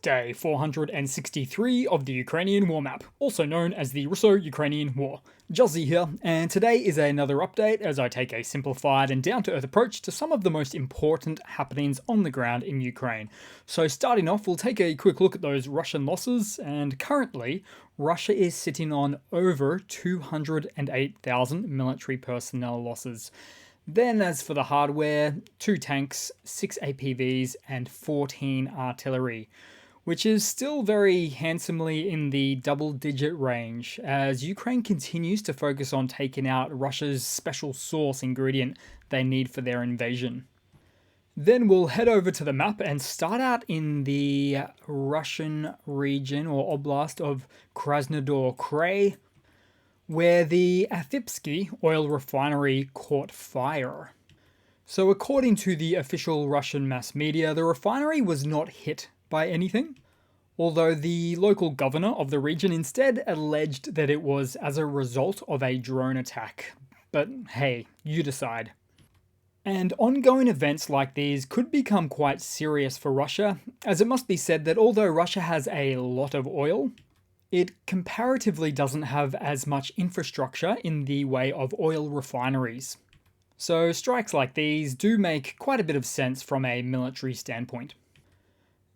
Day 463 of the Ukrainian War Map, also known as the Russo-Ukrainian War. Juzzy here, and today is another update as I take a simplified and down-to-earth approach to some of the most important happenings on the ground in Ukraine. So starting off, we'll take a quick look at those Russian losses, and currently, Russia is sitting on over 208,000 military personnel losses. Then as for the hardware, 2 tanks, 6 APVs, and 14 artillery, which is still very handsomely in the double-digit range, as Ukraine continues to focus on taking out Russia's special sauce ingredient they need for their invasion. Then we'll head over to the map and start out in the Russian region or oblast of Krasnodar Krai, where the Afipsky oil refinery caught fire. So according to the official Russian mass media, the refinery was not hit by anything, although the local governor of the region instead alleged that it was as a result of a drone attack. But hey, you decide. And ongoing events like these could become quite serious for Russia, as it must be said that although Russia has a lot of oil, it comparatively doesn't have as much infrastructure in the way of oil refineries. So strikes like these do make quite a bit of sense from a military standpoint.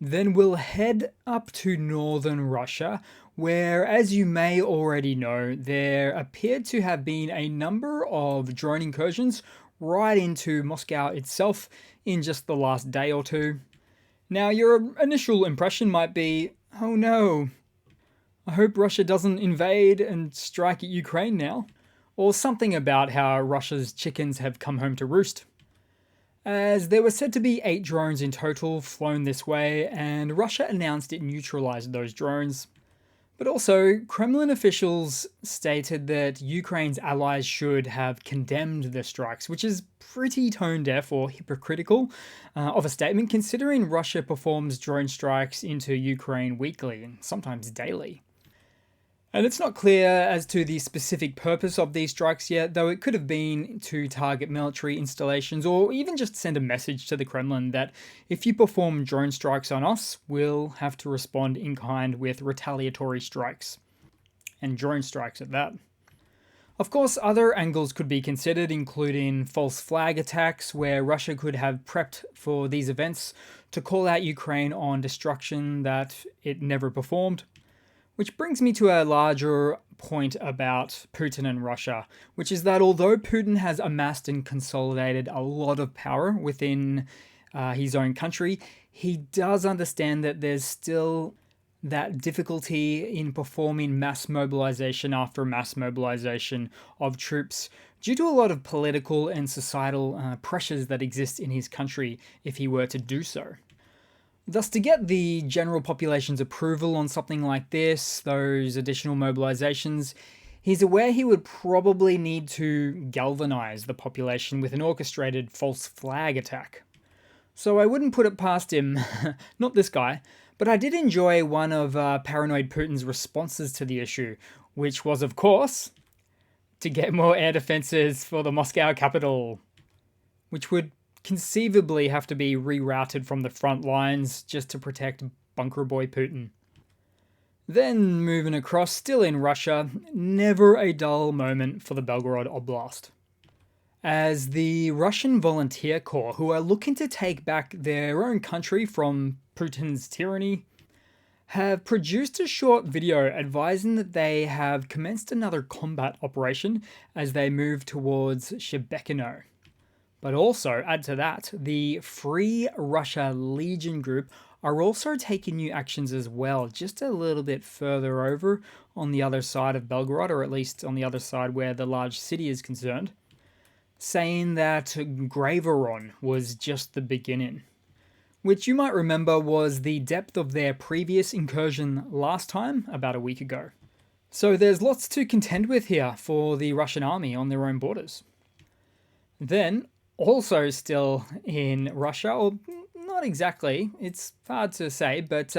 Then we'll head up to northern Russia, where, as you may already know, there appeared to have been a number of drone incursions right into Moscow itself in just the last day or two. Now, your initial impression might be, oh no, I hope Russia doesn't invade and strike at Ukraine now, or something about how Russia's chickens have come home to roost. As there were said to be 8 drones in total flown this way, and Russia announced it neutralized those drones. But also, Kremlin officials stated that Ukraine's allies should have condemned the strikes, which is pretty tone-deaf or hypocritical of a statement considering Russia performs drone strikes into Ukraine weekly and sometimes daily. And it's not clear as to the specific purpose of these strikes yet, though it could have been to target military installations or even just send a message to the Kremlin that if you perform drone strikes on us, we'll have to respond in kind with retaliatory strikes. And drone strikes at that. Of course, other angles could be considered, including false flag attacks, where Russia could have prepped for these events to call out Ukraine on destruction that it never performed. Which brings me to a larger point about Putin and Russia, which is that although Putin has amassed and consolidated a lot of power within his own country, he does understand that there's still that difficulty in performing mass mobilization after mass mobilization of troops due to a lot of political and societal pressures that exist in his country if he were to do so. Thus, to get the general population's approval on something like this, those additional mobilizations, he's aware he would probably need to galvanize the population with an orchestrated false flag attack. So I wouldn't put it past him, not this guy, but I did enjoy one of paranoid Putin's responses to the issue, which was, of course, to get more air defenses for the Moscow capital, which would conceivably have to be rerouted from the front lines just to protect Bunker Boy Putin. Then moving across, still in Russia, never a dull moment for the Belgorod Oblast, as the Russian Volunteer Corps, who are looking to take back their own country from Putin's tyranny, have produced a short video advising that they have commenced another combat operation as they move towards Shebekino. But also, add to that, the Free Russia Legion group are also taking new actions as well, just a little bit further over on the other side of Belgorod, or at least on the other side where the large city is concerned, saying that Graveron was just the beginning, which you might remember was the depth of their previous incursion last time, about a week ago. So there's lots to contend with here for the Russian army on their own borders. Then, also still in Russia, or not exactly, it's hard to say, but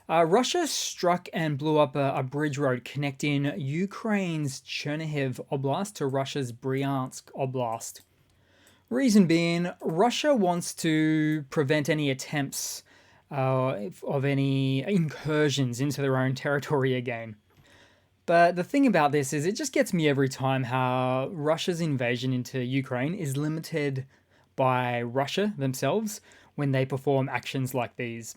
Russia struck and blew up a bridge road connecting Ukraine's Chernihiv Oblast to Russia's Bryansk Oblast. Reason being, Russia wants to prevent any attempts of any incursions into their own territory again. But the thing about this is it just gets me every time how Russia's invasion into Ukraine is limited by Russia themselves when they perform actions like these.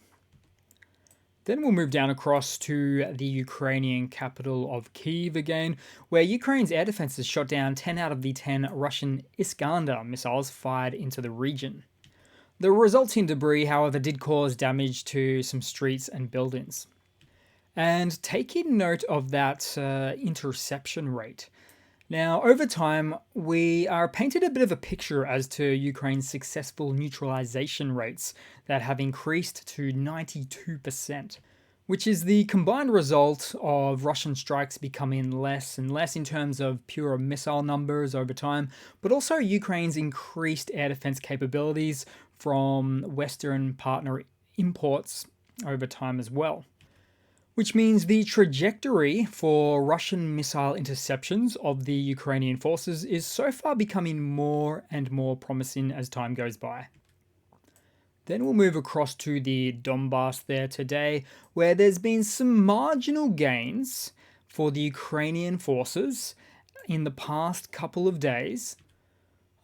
Then we'll move down across to the Ukrainian capital of Kyiv again, where Ukraine's air defenses shot down 10 out of the 10 Russian Iskander missiles fired into the region. The resulting debris, however, did cause damage to some streets and buildings. And taking note of that interception rate. Now, over time, we are painted a bit of a picture as to Ukraine's successful neutralization rates that have increased to 92%, which is the combined result of Russian strikes becoming less and less in terms of pure missile numbers over time, but also Ukraine's increased air defense capabilities from Western partner imports over time as well. Which means the trajectory for Russian missile interceptions of the Ukrainian forces is so far becoming more and more promising as time goes by. Then we'll move across to the Donbass there today, where there's been some marginal gains for the Ukrainian forces in the past couple of days,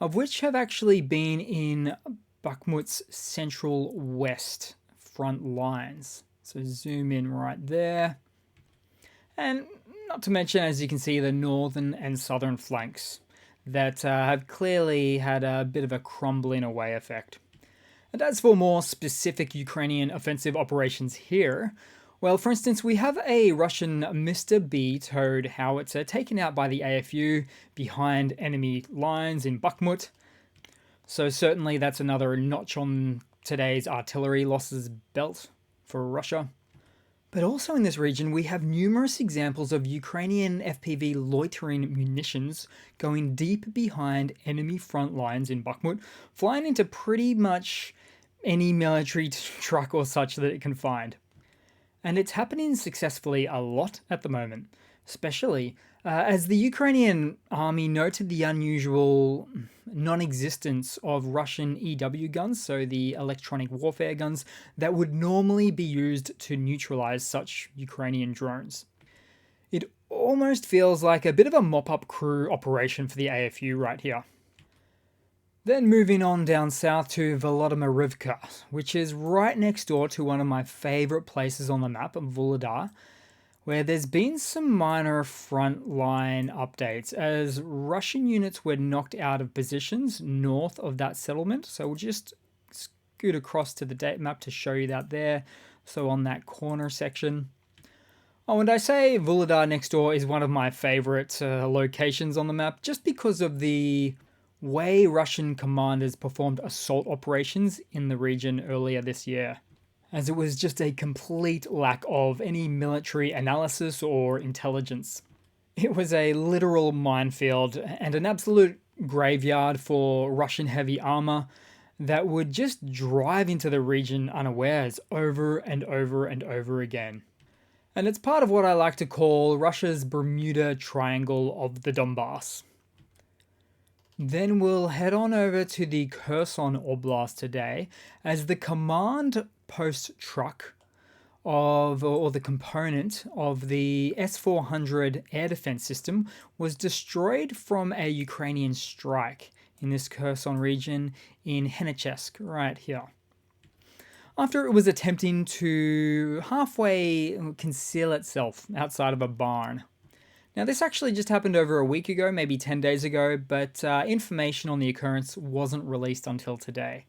of which have actually been in Bakhmut's central west front lines. So zoom in right there. And not to mention, as you can see, the northern and southern flanks that have clearly had a bit of a crumbling away effect. And as for more specific Ukrainian offensive operations here, well, for instance, we have a Russian Mr. B towed howitzer taken out by the AFU behind enemy lines in Bakhmut. So certainly that's another notch on today's artillery losses belt for Russia. But also in this region, we have numerous examples of Ukrainian FPV loitering munitions going deep behind enemy front lines in Bakhmut, flying into pretty much any military truck or such that it can find. And it's happening successfully a lot at the moment, especially as the Ukrainian army noted the unusual non-existence of Russian EW guns, so the electronic warfare guns that would normally be used to neutralize such Ukrainian drones. It almost feels like a bit of a mop-up crew operation for the AFU right here. Then moving on down south to Volodymyrivka, which is right next door to one of my favorite places on the map, Volodar, where there's been some minor frontline updates as Russian units were knocked out of positions north of that settlement. So we'll just scoot across to the date map to show you that there. So on that corner section. Oh, and I say Volodar next door is one of my favorite locations on the map just because of the way Russian commanders performed assault operations in the region earlier this year, as it was just a complete lack of any military analysis or intelligence. It was a literal minefield and an absolute graveyard for Russian heavy armor that would just drive into the region unawares over and over and over again. And it's part of what I like to call Russia's Bermuda Triangle of the Donbass. Then we'll head on over to the Kherson Oblast today, as the command post truck of, or the component of the S-400 air defense system was destroyed from a Ukrainian strike in this Kherson region in DONETSK, right here, after it was attempting to halfway conceal itself outside of a barn. Now, this actually just happened over a week ago, maybe 10 days ago, but information on the occurrence wasn't released until today.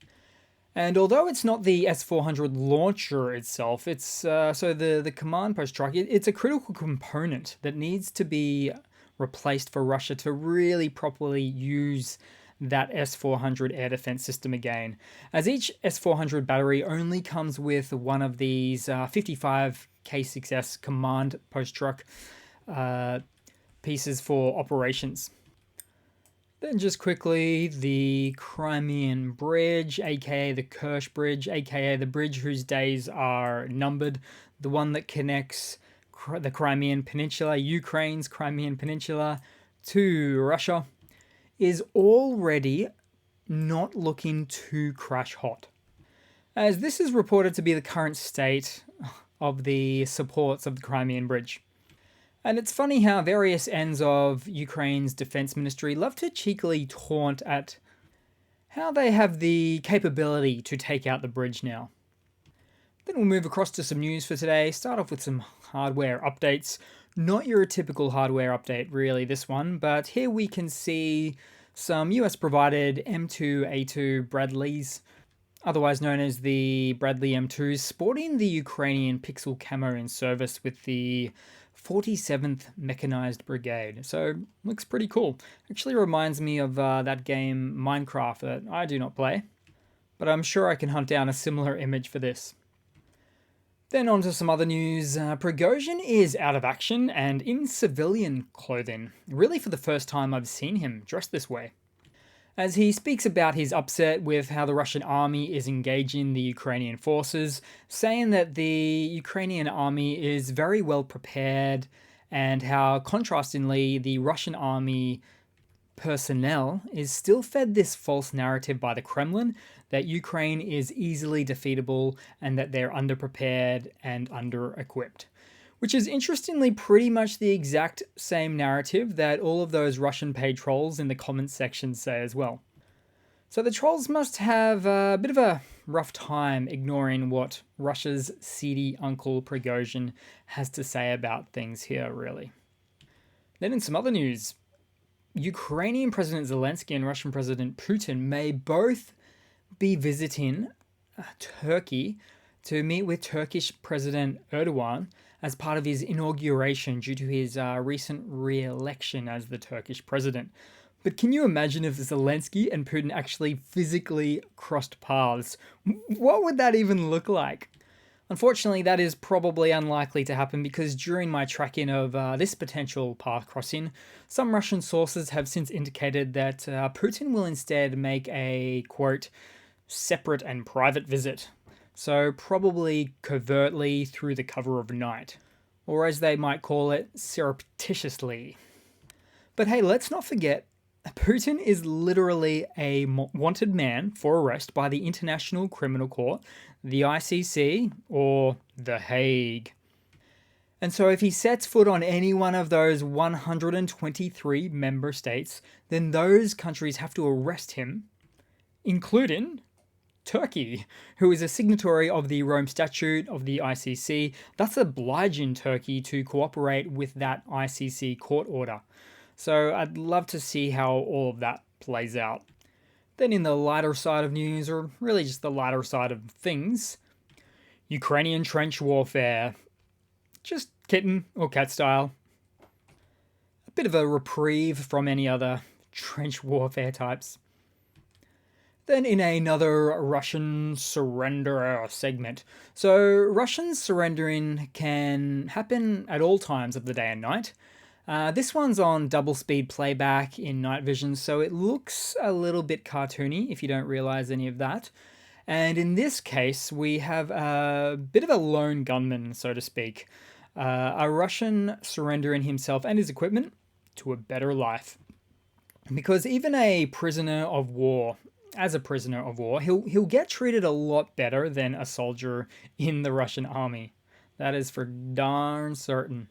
And although it's not the S-400 launcher itself, it's so the command post truck, it's a critical component that needs to be replaced for Russia to really properly use that S-400 air defense system again, as each S-400 battery only comes with one of these 55 K6S command post truck pieces for operations. Then just quickly, the Crimean Bridge, aka the Kerch Bridge, aka the bridge whose days are numbered, the one that connects the Crimean Peninsula, Ukraine's Crimean Peninsula, to Russia, is already not looking too crash hot. as this is reported to be the current state of the supports of the Crimean Bridge. And it's funny how various ends of Ukraine's defense ministry love to cheekily taunt at how they have the capability to take out the bridge now. Then we'll move across to some news for today. Start off with some hardware updates. Not your typical hardware update, really, this one, but here we can see some US provided M2A2 Bradleys, otherwise known as the Bradley M2s, sporting the Ukrainian pixel camo in service with the 47th Mechanized Brigade. So, looks pretty cool. Actually reminds me of that game Minecraft that I do not play, but I'm sure I can hunt down a similar image for this. Then on to some other news. Prigozhin is out of action and in civilian clothing. Really for the first time I've seen him dressed this way. As he speaks about his upset with how the Russian army is engaging the Ukrainian forces, saying that the Ukrainian army is very well prepared and how, contrastingly, the Russian army personnel is still fed this false narrative by the Kremlin that Ukraine is easily defeatable and that they're underprepared and under-equipped. Which is interestingly pretty much the exact same narrative that all of those Russian paid trolls in the comments section say as well. So the trolls must have a bit of a rough time ignoring what Russia's seedy uncle Prigozhin has to say about things here, really. Then in some other news, Ukrainian President Zelensky and Russian President Putin may both be visiting Turkey to meet with Turkish President Erdogan as part of his inauguration due to his recent re-election as the Turkish president. But can you imagine if Zelensky and Putin actually physically crossed paths? What would that even look like? Unfortunately, that is probably unlikely to happen because during my tracking of this potential path crossing, some Russian sources have since indicated that Putin will instead make a, quote, separate and private visit. So probably covertly through the cover of night, or as they might call it, surreptitiously. But hey, let's not forget, Putin is literally a wanted man for arrest by the International Criminal Court, the ICC, or The Hague. And so if he sets foot on any one of those 123 member states, then those countries have to arrest him, including Turkey, who is a signatory of the Rome Statute of the ICC, thus obliging Turkey to cooperate with that ICC court order. So I'd love to see how all of that plays out. Then in the lighter side of news, or really just the lighter side of things, Ukrainian trench warfare. Just kitten or cat style. A bit of a reprieve from any other trench warfare types. Then in another Russian surrender segment. So Russians surrendering can happen at all times of the day and night. This one's on double speed playback in night vision, so it looks a little bit cartoony if you don't realize any of that. And in this case, we have a bit of a lone gunman, so to speak. A Russian surrendering himself and his equipment to a better life. Because even a prisoner of war, as a prisoner of war, he'll get treated a lot better than a soldier in the Russian army. That is for darn certain.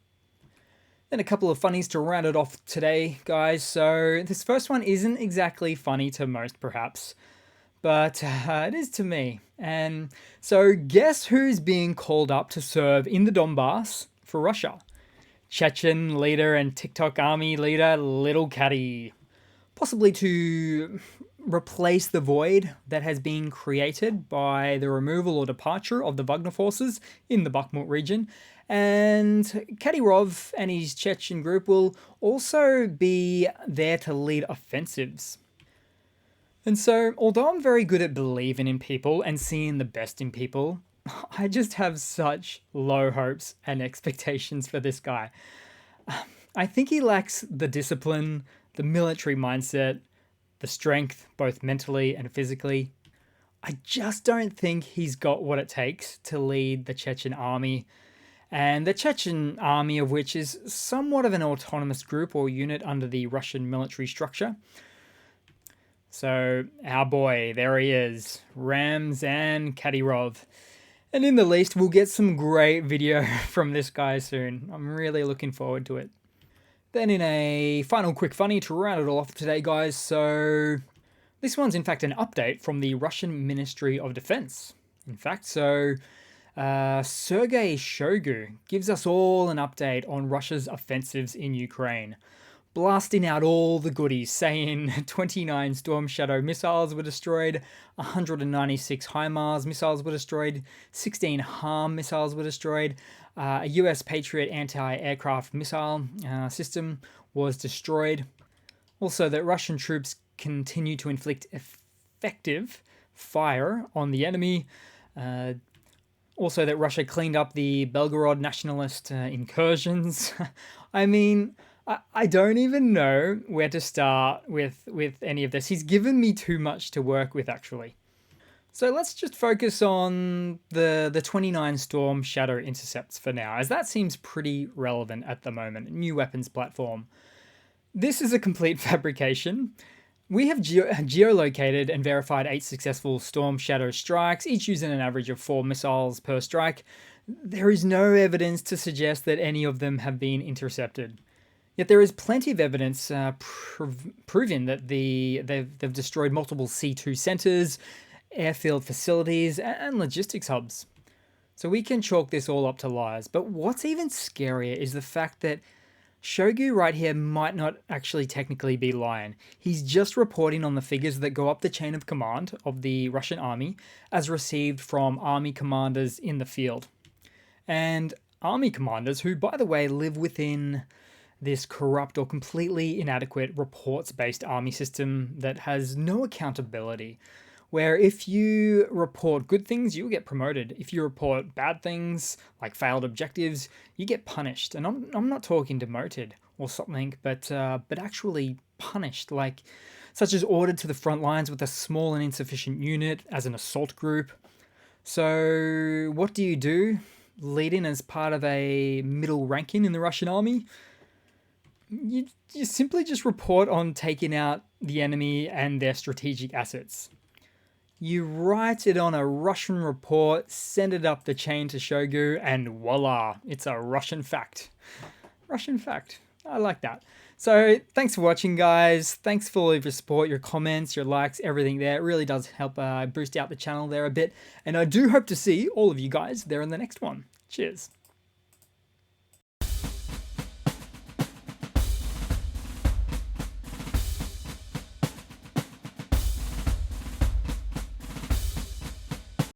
Then a couple of funnies to round it off today, guys. So this first one isn't exactly funny to most, perhaps, but it is to me. And so guess who's being called up to serve in the Donbass for Russia? Chechen leader and TikTok army leader Little Caddy. Possibly to replace the void that has been created by the removal or departure of the Wagner forces in the Bakhmut region. And Kadyrov and his Chechen group will also be there to lead offensives. And so, although I'm very good at believing in people and seeing the best in people, I just have such low hopes and expectations for this guy. I think he lacks the discipline, the military mindset, the strength, both mentally and physically. I just don't think he's got what it takes to lead the Chechen army. And the Chechen army, of which is somewhat of an autonomous group or unit under the Russian military structure. So our boy, there he is, Ramzan Kadyrov. And in the least, we'll get some great video from this guy soon. I'm really looking forward to it. Then in a final quick funny to round it all off today, guys, so this one's in fact an update from the Russian Ministry of Defense. In fact, so Sergei Shoigu gives us all an update on Russia's offensives in Ukraine, blasting out all the goodies, saying 29 Storm Shadow missiles were destroyed, 196 HIMARS missiles were destroyed, 16 HARM missiles were destroyed, a US Patriot anti-aircraft missile system was destroyed. Also, that Russian troops continue to inflict effective fire on the enemy. Also, that Russia cleaned up the Belgorod nationalist incursions. I mean, I don't even know where to start with any of this. He's given me too much to work with, actually. So let's just focus on the 29 Storm Shadow intercepts for now, as that seems pretty relevant at the moment. New weapons platform. This is a complete fabrication. We have geolocated and verified 8 successful Storm Shadow strikes, each using an average of 4 missiles per strike. There is no evidence to suggest that any of them have been intercepted. Yet there is plenty of evidence proving that they've destroyed multiple C2 centers, airfield facilities, and logistics hubs. So we can chalk this all up to lies. But what's even scarier is the fact that Shoigu right here might not actually technically be lying. He's just reporting on the figures that go up the chain of command of the Russian army as received from army commanders in the field. And army commanders who, by the way, live within this corrupt or completely inadequate reports-based army system that has no accountability, where if you report good things, you'll get promoted. If you report bad things, like failed objectives, you get punished. And I'm not talking demoted or something, but actually punished, like such as ordered to the front lines with a small and insufficient unit as an assault group. So what do? Lead in as part of a middle ranking in the Russian army? You simply just report on taking out the enemy and their strategic assets. You write it on a Russian report, send it up the chain to Shoigu, and voila, it's a Russian fact. Russian fact. I like that. So thanks for watching, guys. Thanks for all of your support, your comments, your likes, everything there. It really does help boost out the channel there a bit. And I do hope to see all of you guys there in the next one. Cheers.